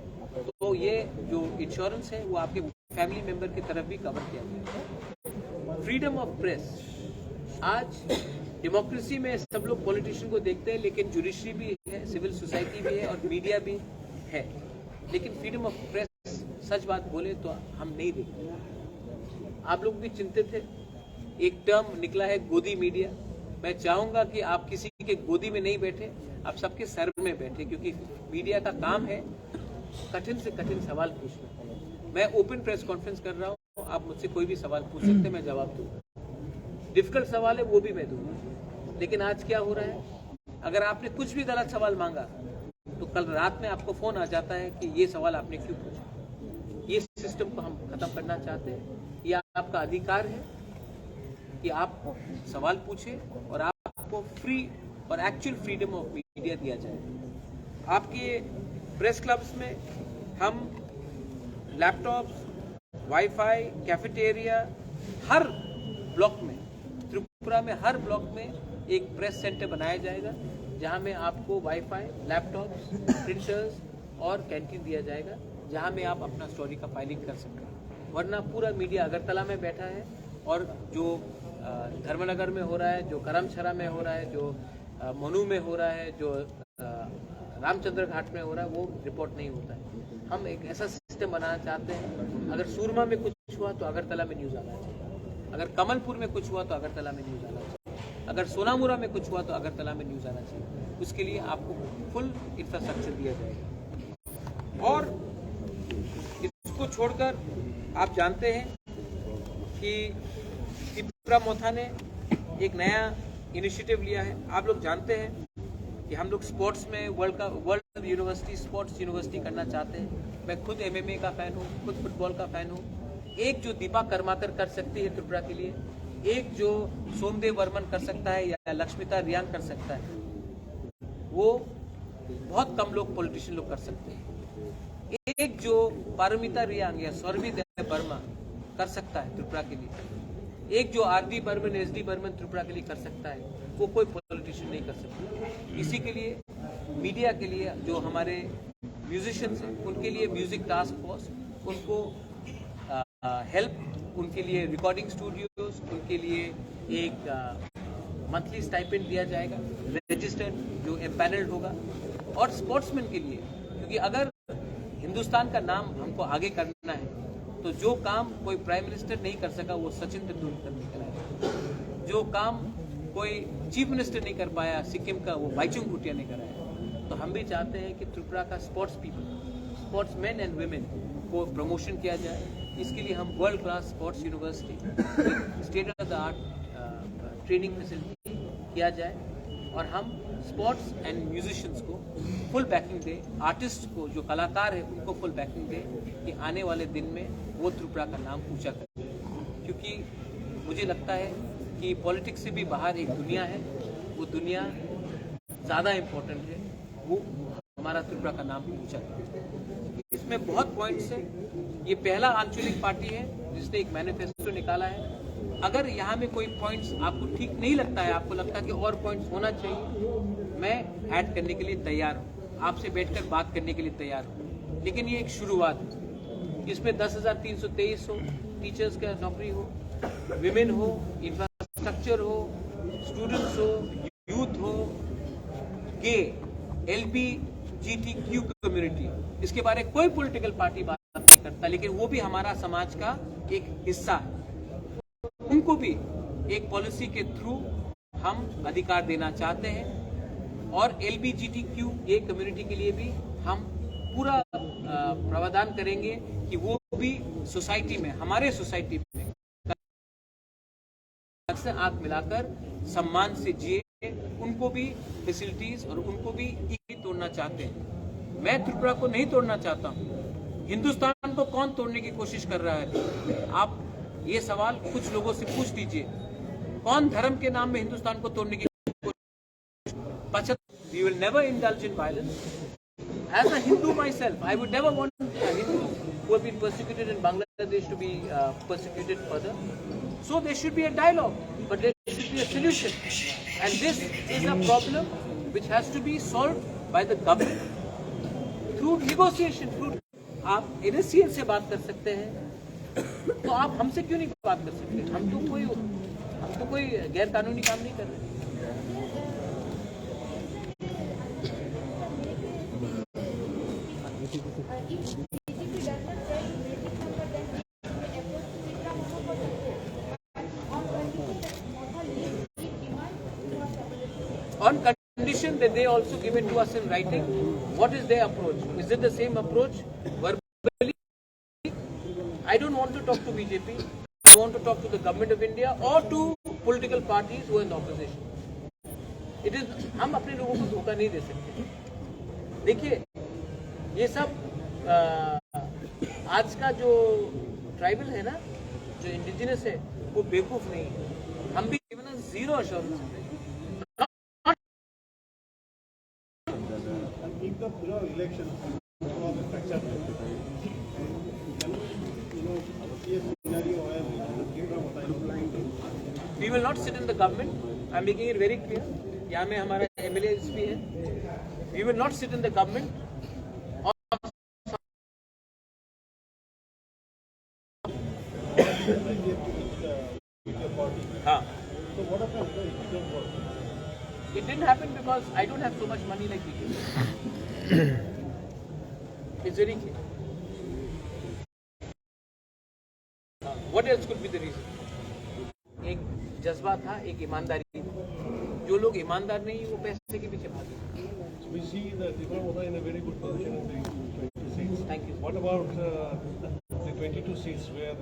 तो तो ये जो इंश्योरेंस है वो आपके फैमिली मेंबर की तरफ भी कवर किया गया है। फ्रीडम ऑफ प्रेस, आज डेमोक्रेसी में सब लोग पॉलिटिशियन को देखते हैं, लेकिन जुडिशरी भी है, सिविल सोसाइटी भी है और मीडिया भी है, लेकिन फ्रीडम ऑफ प्रेस सच बात बोले तो हम नहीं देखते। आप लोग भी चिंतित थे, एक टर्म निकला है गोदी मीडिया। मैं चाहूंगा कि आप किसी के गोदी में नहीं बैठे, आप सबके सर में बैठे, क्योंकि मीडिया का काम है कठिन से कठिन सवाल पूछना। मैं ओपन प्रेस कॉन्फ्रेंस कर रहा हूँ, आप मुझसे कोई भी सवाल पूछ सकते हैं, मैं जवाब दूंगा। डिफिकल्ट सवाल है वो भी मैं दूंगा, लेकिन आज क्या हो रहा है, अगर आपने कुछ भी गलत सवाल मांगा तो कल रात में आपको फोन आ जाता है कि ये सवाल आपने क्यों पूछा। ये सिस्टम को हम खत्म करना चाहते हैं। ये आपका अधिकार है कि आप सवाल पूछें और आपको फ्री और एक्चुअल फ्रीडम ऑफ मीडिया दिया जाए। आपके प्रेस क्लब्स में हम लैपटॉप्स, वाईफाई, कैफेटेरिया, हर ब्लॉक में, त्रिपुरा में हर ब्लॉक में एक प्रेस सेंटर बनाया जाएगा, जहां में आपको वाईफाई, लैपटॉप्स, प्रिंटर्स और कैंटीन दिया जाएगा, जहां में आप अपना स्टोरी का फाइलिंग कर सकते हैं। वरना पूरा मीडिया अगरतला में बैठा है और जो धर्मनगर में हो रहा है, जो करमछरा में हो रहा है, जो मनु में हो रहा है, जो रामचंद्र घाट में हो रहा है, वो रिपोर्ट नहीं होता है। हम एक ऐसा सिस्टम बनाना चाहते हैं, अगर सूरमा में कुछ हुआ तो अगरतला में न्यूज़ आना चाहिए, अगर कमलपुर में कुछ हुआ तो अगरतला में न्यूज़ आना चाहिए, अगर सोनामुरा में कुछ हुआ तो अगरतला में न्यूज़ आना चाहिए। उसके लिए आपको फुल इंफ्रास्ट्रक्चर दिया जाएगा। और इसको छोड़कर आप जानते हैं कि त्रिपुरा मोथा ने एक नया इनिशिएटिव लिया है। आप लोग जानते हैं कि हम लोग स्पोर्ट्स में वर्ल्ड यूनिवर्सिटी, स्पोर्ट्स यूनिवर्सिटी करना चाहते हैं। मैं खुद MMA का फ़ैन हूँ, खुद फुटबॉल का फ़ैन हूँ। एक जो दीपा कर्माकर कर सकती है त्रिपुरा के लिए, एक जो सोमदेव वर्मन कर सकता है या लक्ष्मिता रियांग कर सकता है, वो बहुत कम लोग पॉलिटिशियन लोग कर सकते हैं। एक जो पारमिता रियांग या सौरभी वर्मा कर सकता है त्रिपुरा के लिए, एक जो RD बर्मन, SD बर्मन त्रिपुरा के लिए कर सकता है, वो कोई पॉलिटिशियन नहीं कर सकता। इसी के लिए मीडिया के लिए जो हमारे म्यूजिशियंस हैं, उनके लिए म्यूजिक टास्क फोर्स, उनको हेल्प, उनके लिए रिकॉर्डिंग स्टूडियोज, उनके लिए एक मंथली स्टाइपेंड दिया जाएगा, रजिस्टर्ड जो एम्पैनल्ड होगा। और स्पोर्ट्समैन के लिए, क्योंकि अगर हिंदुस्तान का नाम हमको आगे करना है तो जो काम कोई प्राइम मिनिस्टर नहीं कर सका वो सचिन तेंदुलकर ने कराया, जो काम कोई चीफ मिनिस्टर नहीं कर पाया सिक्किम का, वो बाइचुंग भूटिया ने कराया। तो हम भी चाहते हैं कि त्रिपुरा का sports people, sports man and women को प्रमोशन किया जाए। इसके लिए हम world class sports university, state of the art training facility किया जाए, और हम स्पोर्ट्स एंड म्यूजिशियंस को फुल बैकिंग दे, आर्टिस्ट को, जो कलाकार है उनको फुल बैकिंग दे कि आने वाले दिन में वो त्रिपुरा का नाम ऊंचा करें। क्योंकि मुझे लगता है कि पॉलिटिक्स से भी बाहर एक दुनिया है, वो दुनिया ज़्यादा इम्पोर्टेंट है, वो हमारा त्रिपुरा का नाम ऊंचा करें। इसमें बहुत पॉइंट्स है। ये पहला आंचलिक पार्टी है जिसने एक मैनिफेस्टो निकाला है। अगर यहाँ में कोई पॉइंट्स आपको ठीक नहीं लगता है, आपको लगता है कि और पॉइंट्स होना चाहिए, मैं ऐड करने के लिए तैयार हूँ, आपसे बैठकर बात करने के लिए तैयार हूँ। लेकिन ये एक शुरुआत है। इसमें 10,323 हो, टीचर्स का नौकरी हो, विमेन हो, इंफ्रास्ट्रक्चर हो, स्टूडेंट्स हो, यूथ हो, गे, LGBTQ कम्युनिटी, इसके बारे में कोई पॉलिटिकल पार्टी बात नहीं करता, लेकिन वो भी हमारा समाज का एक हिस्सा है। उनको भी एक पॉलिसी के थ्रू हम अधिकार देना चाहते हैं, और LGBTQ कम्युनिटी के लिए भी हम पूरा प्रावधान करेंगे कि वो भी सोसाइटी में, हमारे सोसाइटी में से आंख मिलाकर सम्मान से जिए। उनको भी फैसिलिटीज और उनको भी तोड़ना चाहते हैं। मैं त्रिपुरा को नहीं तोड़ना चाहता हूँ। हिंदुस्तान को कौन तोड़ने की कोशिश कर रहा है? आप ये सवाल कुछ लोगों से पूछ लीजिए, कौन धर्म के नाम में हिंदुस्तान को तोड़ने की कोशिश? We will never indulge in violence. As a Hindu myself, I would never want Hindus who have been persecuted in Bangladesh to be persecuted further. So there should be a dialogue, but there should be a solution. And this is a problem which has to be solved by the government through negotiation, through आप NSCL से बात कर सकते हैं, तो आप हमसे क्यों नहीं बात कर सकते? हम तो कोई गैर कानूनी काम नहीं कर रहे। On condition that they also give it to us in writing, what is their approach? Is it the same approach verbally? I don't want to talk to BJP. I want to talk to the government of India or to political parties who are in opposition. It is, हम अपने लोगों को धोखा नहीं दे सकते। देखिए, ये सब आज का जो ट्राइबल है ना, जो इंडिजिनस है, वो बेवकूफ नहीं है। हम भी जीरो अश्योरेंस है। We will not sit in the government. I'm making it very clear. यहाँ में हमारा MLAs भी है. We will not sit in the government. हाँ. It didn't happen because I don't have so much money like BJP. It's very clear. What else could be the reason? एक जज्बा था, एक ईमानदारी थी। जो लोग ईमानदार नहीं, वो पैसे के पीछे भागे। We see that Tripura was in a very good position in the 20 seats. Thank you. What about the 22 seats where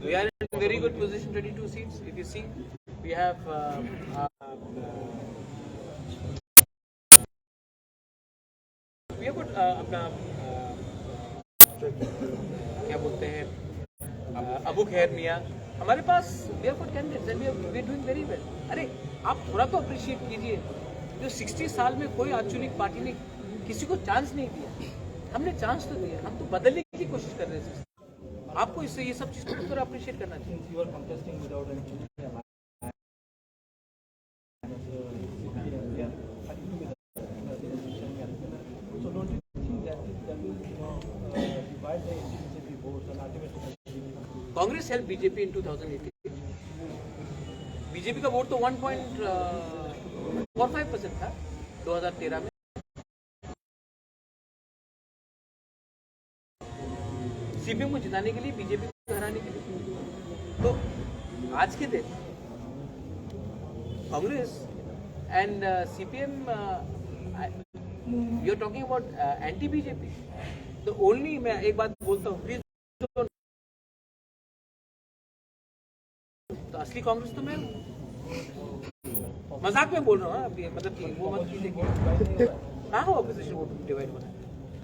We are in a very good position, 22 seats. If you see, we have अपना क्या बोलते हैं, अबू खैर मियाँ, हमारे पास we have good candidates and we are doing very well. अरे आप थोड़ा तो अप्रिशिएट कीजिए, जो 60 साल में कोई आंचलिक पार्टी ने किसी को चांस नहीं दिया, हमने चांस तो दिया, हम तो बदलने की कोशिश कर रहे हैं। आपको इससे ये सब चीज़ को थोड़ा अप्रिशिएट करना चाहिए। Congress help BJP in 2018। BJP का वोट तो 1.45% था 2013 में। सीपीएम को जिताने के लिए, बीजेपी को हराने के लिए। तो आज के दिन Congress and CPM, you are talking about anti BJP. तो ओनली, मैं एक बात बोलता हूँ प्लीज, तो असली कांग्रेस तो मैं मजाक में बोल रहा हूँ, अभी मतलब कि वो मत कीजिए। कहाँ हो ऑपोजिशन वोट डिवाइड होना?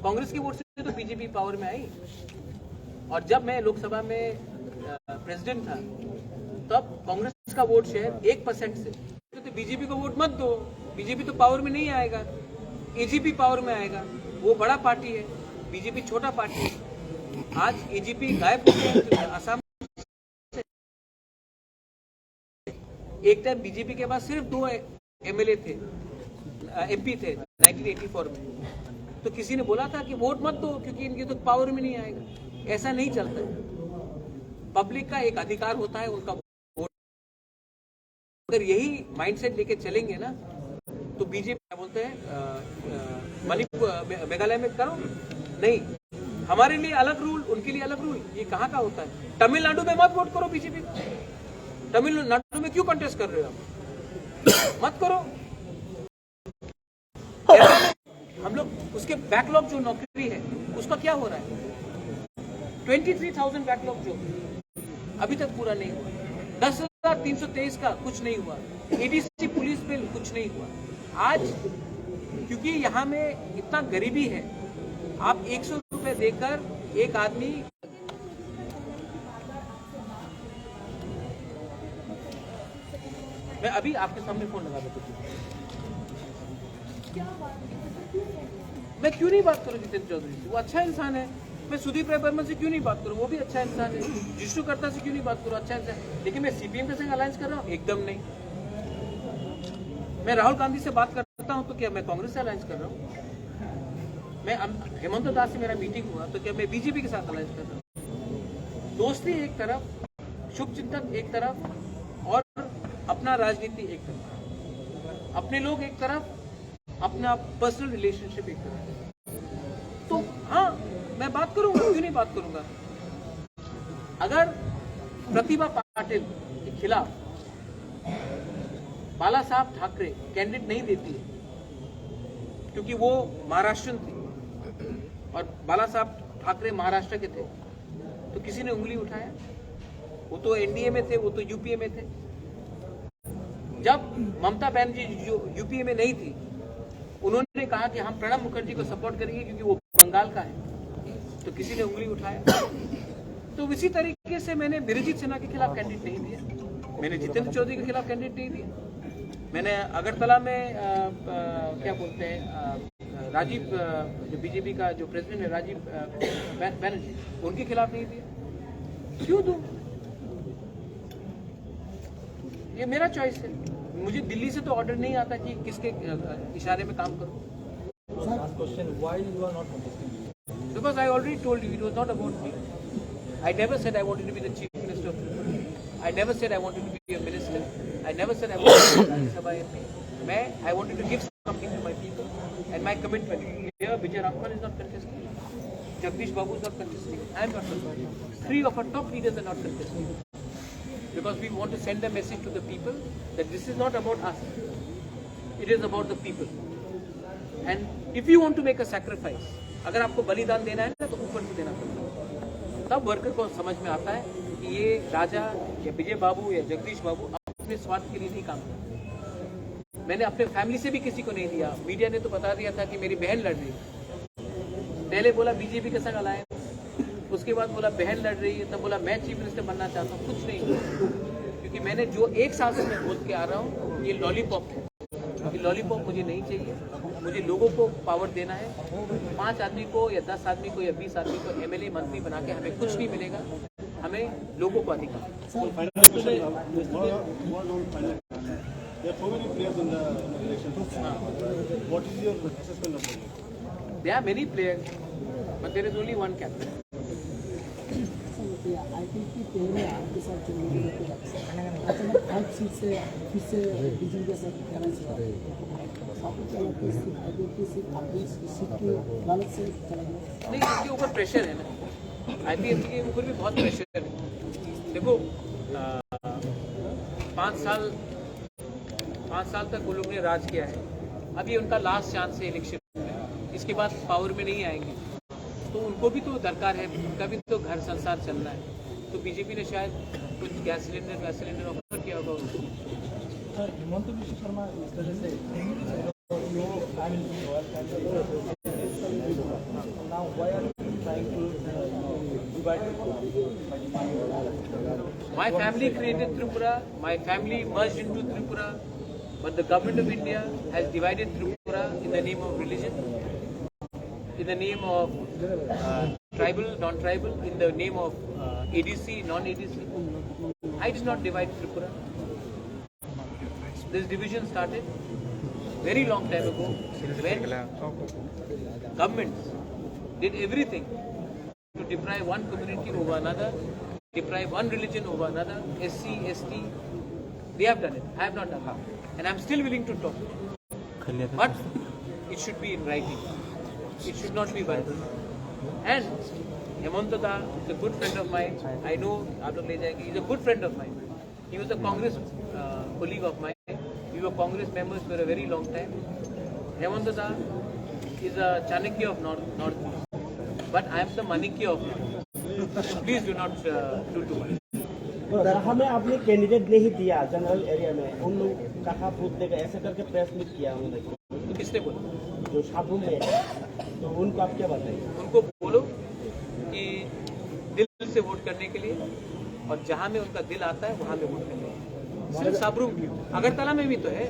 कांग्रेस की वोट से तो बीजेपी पावर में आई। और जब मैं लोकसभा में प्रेसिडेंट था, तब कांग्रेस का वोट शेयर 1% से, तो बीजेपी को वोट मत दो, बीजेपी तो पावर में नहीं आएगा, एजीपी पावर में आएगा। वो बड़ा पार्टी है, बीजेपी छोटा पार्टी है। आज एजीपी गायब हो गया असम। एक टाइम बीजेपी के पास सिर्फ 2 MLA थे, MP थे 1984 में। तो किसी ने बोला था कि वोट मत दो क्योंकि इनके तो पावर में नहीं आएगा। ऐसा नहीं चलता है। पब्लिक का एक अधिकार होता है उनका वोट। अगर यही माइंडसेट लेके चलेंगे ना, तो बीजेपी क्या बोलते हैं, मणिपुर मेघालय में करो नहीं, हमारे लिए अलग रूल, उनके लिए अलग रूल। ये कहाँ का होता है? तमिलनाडु में मत वोट करो बीजेपी। तमिलनाडु में क्यों कंटेस्ट कर रहे हो आप? मत करो। हम लोग उसके बैकलॉग जो नौकरी है उसका क्या हो रहा है? 23,000 बैकलॉग जो अभी तक पूरा नहीं हुआ। 10,323 का कुछ नहीं हुआ। ADC पुलिस बिल कुछ नहीं हुआ। आज क्योंकि यहाँ में इतना गरीबी है, आप 100 रुपए देकर एक आदमी, मैं अभी आपके सामने फोन लगा देता हूँ। मैं क्यों नहीं बात करूँ जितेंद्र चौधरी से? वो अच्छा इंसान है। मैं सुदीप राय बर्मन से क्यों नहीं बात करूँ? वो भी अच्छा इंसान है। जिष्णु कर्ता से क्यों नहीं बात करूँ? अच्छा इंसान। लेकिन मैं सीपीएम के संग अलायंस कर रहा हूँ? एकदम नहीं। मैं राहुल गांधी से बात करता हूँ तो क्या मैं कांग्रेस से अलायंस कर रहा हूँ? मैं हेमंत दास से मेरा मीटिंग हुआ तो क्या मैं बीजेपी के साथ अलायंस कर रहा हूँ? दोस्ती एक तरफ, शुभचिंतन एक तरफ और अपना राजनीति एक तरफ, अपने लोग एक तरफ, अपना पर्सनल रिलेशनशिप एक तरफ। तो हाँ, मैं बात करूंगा, क्यों नहीं बात करूंगा। अगर प्रतिभा पाटिल के खिलाफ बाला साहब ठाकरे कैंडिडेट नहीं देती है क्योंकि वो महाराष्ट्रन थी और बाला साहब ठाकरे महाराष्ट्र के थे, तो किसी ने उंगली उठाया? वो तो एनडीए में थे, वो तो यूपीए में थे। जब ममता बनर्जी जो यूपीए में नहीं थी, उन्होंने कहा कि हम प्रणब मुखर्जी को सपोर्ट करेंगे क्योंकि वो बंगाल का है, तो किसी ने उंगली उठाया? तो इसी तरीके से मैंने बिरजीत सिन्हा के खिलाफ कैंडिडेट नहीं दिया, मैंने जितेंद्र चौधरी के खिलाफ कैंडिडेट नहीं दिया, मैंने अगरतला में क्या बोलते हैं राजीव जो बीजेपी का जो प्रेसिडेंट है राजीव बनर्जी, उनके खिलाफ नहीं दिया। क्यों दूं? ये मेरा चॉइस है। मुझे दिल्ली से तो ऑर्डर नहीं आता कि किसके इशारे में काम करूं। Because I already told you it was not about me. I never said I wanted to be the chief minister of Tripura. I never said I wanted to be a minister. I never said I wanted to be Rajya Sabha MP. I wanted to give something to my people and my commitment. Here, Vijay Raghwan is not contesting. Jagdish Babu is not contesting. I am not contesting. 3 of our top leaders are not contesting. Because we want to send a message to the people that this is not about us. It is about the people. And if you want to make a sacrifice, अगर आपको बलिदान देना है ना तो ऊपर से देना पड़ता है। तब वर्कर को समझ में आता है कि ये राजा या विजय बाबू या जगदीश बाबू अपने स्वार्थ के लिए नहीं काम करते। मैंने अपने फैमिली से भी किसी को नहीं दिया। मीडिया ने तो बता दिया था कि मेरी बहन लड़ रही है। पहले बोला बीजेपी के संग अलायंस, उसके बाद बोला बहन लड़ रही है, तब बोला मैं चीफ मिनिस्टर बनना चाहता हूँ। कुछ नहीं, क्योंकि मैंने जो 1 साल से मैं बोल के आ रहा हूँ ये लॉलीपॉप है। ये लॉलीपॉप मुझे नहीं चाहिए। मुझे लोगों को पावर देना है। 5 आदमी को या 10 आदमी को या 20 आदमी को एमएलए मंत्री बना के हमें कुछ नहीं मिलेगा, हमें लोगों को अधिकार। There are so many players in the election. What is your assessment of them? There are many players, but there is only one captain. I think कि पहले आपके साथ जो लोग अचानक 5 सीट से फिर से बीजेपी के साथ करना चाहिए। नहीं, इसके ऊपर प्रेशर है ना, आईपीएल के ऊपर भी बहुत प्रेशर है। देखो 5 साल तक वो लोग ने राज किया है। अभी उनका लास्ट चांस है इलेक्शन में, इसके बाद पावर में नहीं आएंगे तो उनको भी तो दरकार है, उनका भी तो घर संसार चलना है। तो बीजेपी ने शायद कुछ गैस सिलेंडर ऑफर किया होगा उनको। सर, हेमंत बिश्व शर्मा इस तरह से My family created Tripura, my family merged into Tripura, but the government of India has divided Tripura in the name of religion, in the name of tribal, non-tribal, in the name of ADC, non-ADC. I did not divide Tripura. This division started very long time ago when governments did everything to deprive one community over another, deprive one religion over another, SC, ST. They have done it. I have not done it. And I am still willing to talk. But it should be in writing. It should not be verbal. And Hemant Da is a good friend of mine. I know he is a good friend of mine. He was a Congress colleague of mine. We were Congress members for a very long time. Hemant Da is a Chanakya of North. But I am the Manikya of North. Please do not do too much. दरअसल में आपने candidate नहीं दिया general area में, उन लोग कहा vote देगा ऐसे करके प्रेस मीट किया उन्होंने। तो किसने बोला? जो छात्रों में, तो उनको आप क्या बताएंगे? उनको बोलो कि दिल से वोट करने के लिए, और जहां में उनका दिल आता है वहां में वोट करने। सिर्फ साबरूम क्यों? अगरतला में भी तो है,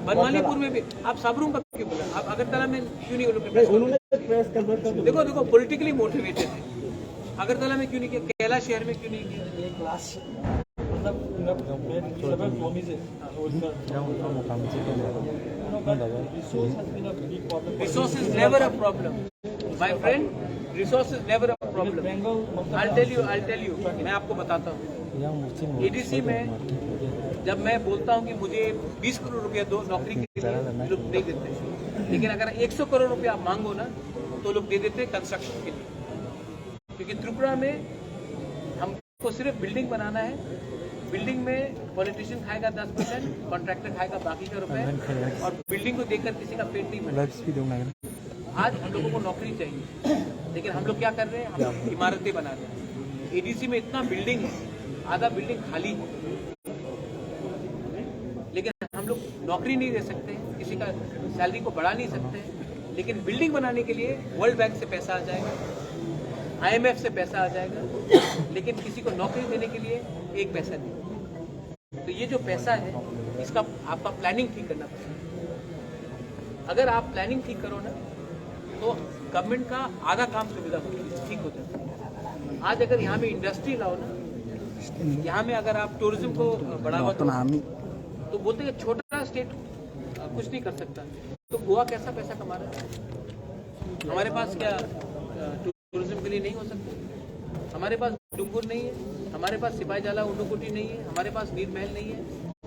बनमालीपुर में भी। आप साबरूम का क्यों बोला? आप अगरतला में क्यों नहीं उन्होंने प्रेस कन्वर्ट? देखो पॉलिटिकली मोटिवेटेड है। अगरतला में क्यों नहीं किया? कैलाश शहर में क्यों नहीं किया? Resource is never a problem, my friend. Resource is never a problem. I'll tell you. मैं आपको बताता हूँ. ADC में जब मैं बोलता हूँ कि मुझे 20 करोड़ रुपया दो नौकरी के लिए, लोग नहीं देते. लेकिन अगर 100 करोड़ रुपया आप मांगो ना, तो लोग दे देते कंस्ट्रक्शन के लिए. क्योंकि त्रिपुरा में हमको सिर्फ बिल्डिंग बनाना है. बिल्डिंग में पॉलिटिशियन खाएगा 10%, कॉन्ट्रैक्टर खाएगा बाकी का रुपए, और बिल्डिंग को देखकर किसी का पेट नहीं भरेगा. आज हम लोगों को नौकरी चाहिए, लेकिन हम लोग क्या कर रहे हैं? हम लोग इमारतें बना रहे हैं. एडीसी में इतना बिल्डिंग है, आधा बिल्डिंग खाली है, लेकिन हम लोग नौकरी नहीं दे सकते, किसी का सैलरी को बढ़ा नहीं सकते. लेकिन बिल्डिंग बनाने के लिए वर्ल्ड बैंक से पैसा आ जाएगा, IMF से पैसा आ जाएगा, लेकिन किसी को नौकरी देने के लिए एक पैसा नहीं. तो ये जो पैसा है, इसका आपका प्लानिंग ठीक करना पड़ेगा. अगर आप प्लानिंग ठीक करो ना, तो गवर्नमेंट का आधा काम सुविधा ठीक हो जाता है. आज अगर यहाँ में इंडस्ट्री लाओ ना, यहाँ में अगर आप टूरिज्म को बढ़ावा दो, तो बोलते हैं छोटा स्टेट कुछ नहीं कर सकता. तो गोवा कैसा पैसा कमा रहा है? हमारे पास क्या टूरिज्म के लिए नहीं हो सकता? हमारे पास डुंगुर नहीं है, हमारे पास सिपाही जाला उन्नूकुटी नहीं है, हमारे पास नीर महल नहीं है,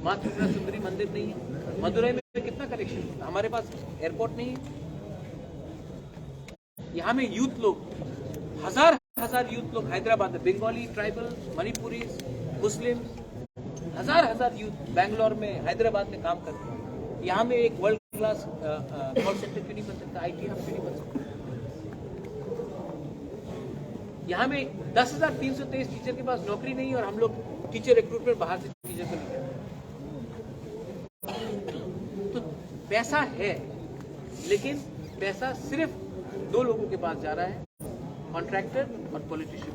माँ त्रिपुरा सुंदरी मंदिर नहीं है. मदुरई में कितना कलेक्शन है? हमारे पास एयरपोर्ट नहीं है. यहाँ में यूथ लोग हजार यूथ लोग हैदराबाद में, बंगाली, ट्राइबल, मणिपुरी, मुस्लिम, हजार यूथ बैंगलोर में, हैदराबाद में काम करते हैं. यहाँ में एक वर्ल्ड क्लास कॉल सेंटर क्यों नहीं बन सकता? IT हब क्यों नहीं बन सकता? यहाँ में 10,323 टीचर के पास नौकरी नहीं है, और हम लोग टीचर रिक्रूटमेंट बाहर से टीचर को लेकर. तो पैसा है, लेकिन पैसा सिर्फ दो लोगों के पास जा रहा है, कॉन्ट्रैक्टर और पॉलिटिशियन.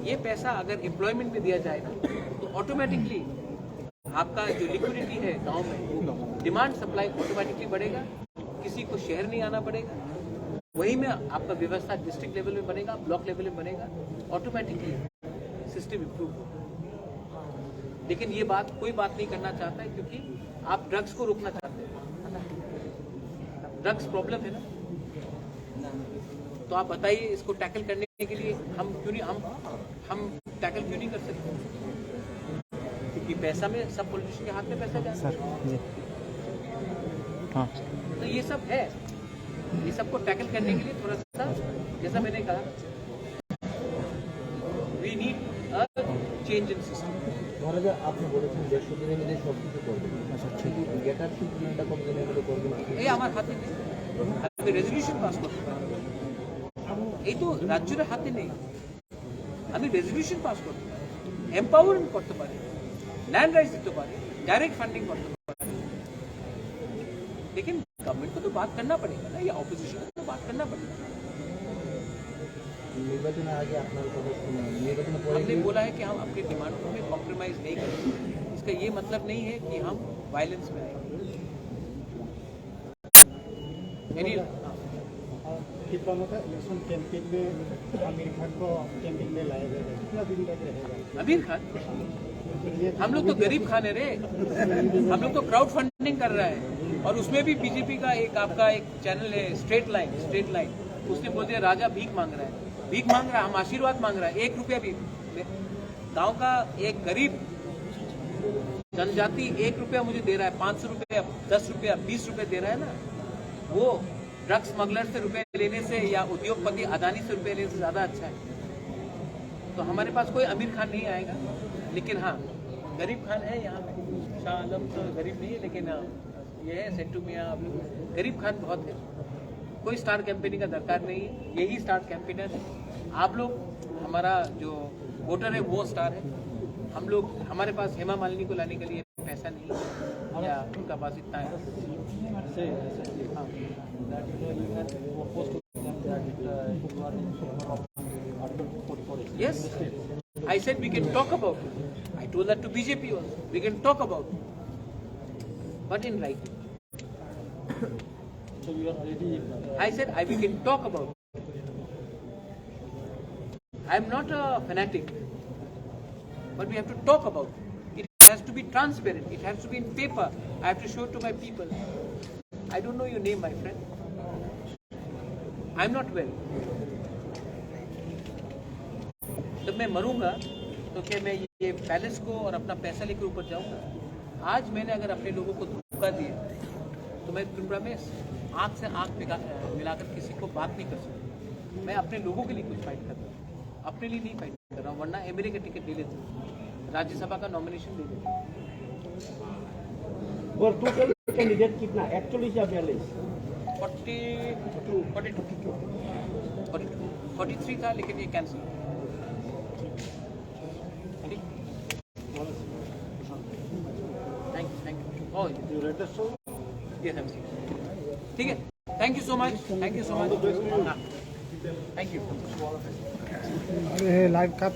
ये पैसा अगर एम्प्लॉयमेंट में दिया जाए तो ऑटोमेटिकली आपका जो लिक्विडिटी है गांव में, डिमांड सप्लाई ऑटोमेटिकली बढ़ेगा. किसी को शहर नहीं आना पड़ेगा. वही में आपका व्यवस्था डिस्ट्रिक्ट लेवल में बनेगा, ब्लॉक लेवल में बनेगा, ऑटोमेटिकली सिस्टम इंप्रूव होगा. लेकिन ये बात कोई बात नहीं करना चाहता है, क्योंकि आप ड्रग्स को रोकना चाहते हैं. ड्रग्स प्रॉब्लम है ना, तो आप बताइए इसको टैकल करने के लिए हम टैकल क्यों नहीं कर सकते? क्योंकि पैसा में सब पॉलिटिशियन के हाथ में पैसा जाता है. हाँ. तो ये सब है, ये सबको टैकल करने के लिए थोड़ा सा, जैसा मैंने कहा, we need a change in system. Maharaja আপনি বলেছেন 150 দিনের মধ্যে সবকিছু করবেন. আচ্ছা ঠিক আছে, গেটার সিদ্ধান্তটা কত দিনের মধ্যে করবেন? এই আমার হাতে নেই, আমি রেজলিউশন পাস করতে পারি. এই তো রাজ্যের হাতে নেই, আমি রেজলিউশন পাস করতে পারি, এম্পাওয়ারমেন্ট করতে পারি, ল্যান্ড রাইটস দিতে পারি, डायरेक्ट फंडिंग करते पारे. लेकिन गवर्नमेंट को तो बात करना पड़ेगा ना, या ऑपोजिशन को तो बात करना पड़ेगा. निर्वाचन आगे আপনার কথা শুনে निर्वाचन পরে हमने बोला है कि हम अपनी डिमांडों में कॉम्प्रोमाइज नहीं करेंगे. इसका ये मतलब नहीं है कि हम वायलेंस में आएंगे. किसानों का इलेक्शन कैंपेन में आमिर खान को कैंपेन में लाया जाएगा, कितना दिन तक रहेगा? आमिर खान, हम लोग तो गरीब खान है रे. हम लोग तो क्राउड फंडिंग कर रहा है, और उसमें भी बीजेपी का एक आपका एक चैनल है स्ट्रेट लाइन, उसने बोल दिया राजा भीख मांग रहा है. हम आशीर्वाद मांग रहा है. 1 रुपया भी गांव का एक गरीब जनजाति 1 रुपया मुझे दे रहा है, 500 रुपया, 10 रुपया, 20 रुपया दे रहा है ना, वो ड्रग्स स्मगलर से रुपए लेने से या उद्योगपति अदानी से रुपए लेने से ज्यादा अच्छा है. तो हमारे पास कोई आमिर खान नहीं आएगा, लेकिन हाँ गरीब खान है यहाँ पे. शाह आलम तो गरीब नहीं है, लेकिन ये है सेंटू मियाँ, गरीब खान बहुत है. कोई स्टार कैंपेनिंग का दरकार नहीं है, यही स्टार कैंपेनर है. आप लोग, हमारा जो वोटर है वो स्टार है. हम लोग, हमारे पास हेमा मालिनी को लाने के लिए पैसा नहीं है, या उनका पास इतना है. हाँ. Yes, I said we can talk about it. I told that to BJP also. We can talk about it, but in writing. So you are ready? I said we can talk about it. I am not a fanatic, but we have to talk about it. It has to be transparent. It has to be in paper. I have to show it to my people. I don't know your name, my friend. I'm not well. जब मैं मरूंगा तो क्या मैं ये palace को और अपना पैसा लेकर ऊपर जाऊंगा? आज मैंने अगर अपने लोगों को धोखा दिया तो मैं त्रिपुरा में आंख से आंख मिलाकर किसी को बात नहीं कर सकता। मैं अपने लोगों के लिए कुछ फाइट कर रहा हूँ, अपने लिए नहीं फाइट कर रहा हूँ, वरना एमएलए का टिकट ले लेते, राज्यसभा का नॉमिनेशन ले लेते। और टोटल कैंडिडेट कितना एक्चुअली या 43 था, लेकिन ये cancel. Thank you. Oh, You read the story? yes, I'm seeing. ठीक है, thank you so much, thank you so much, thank you. Live का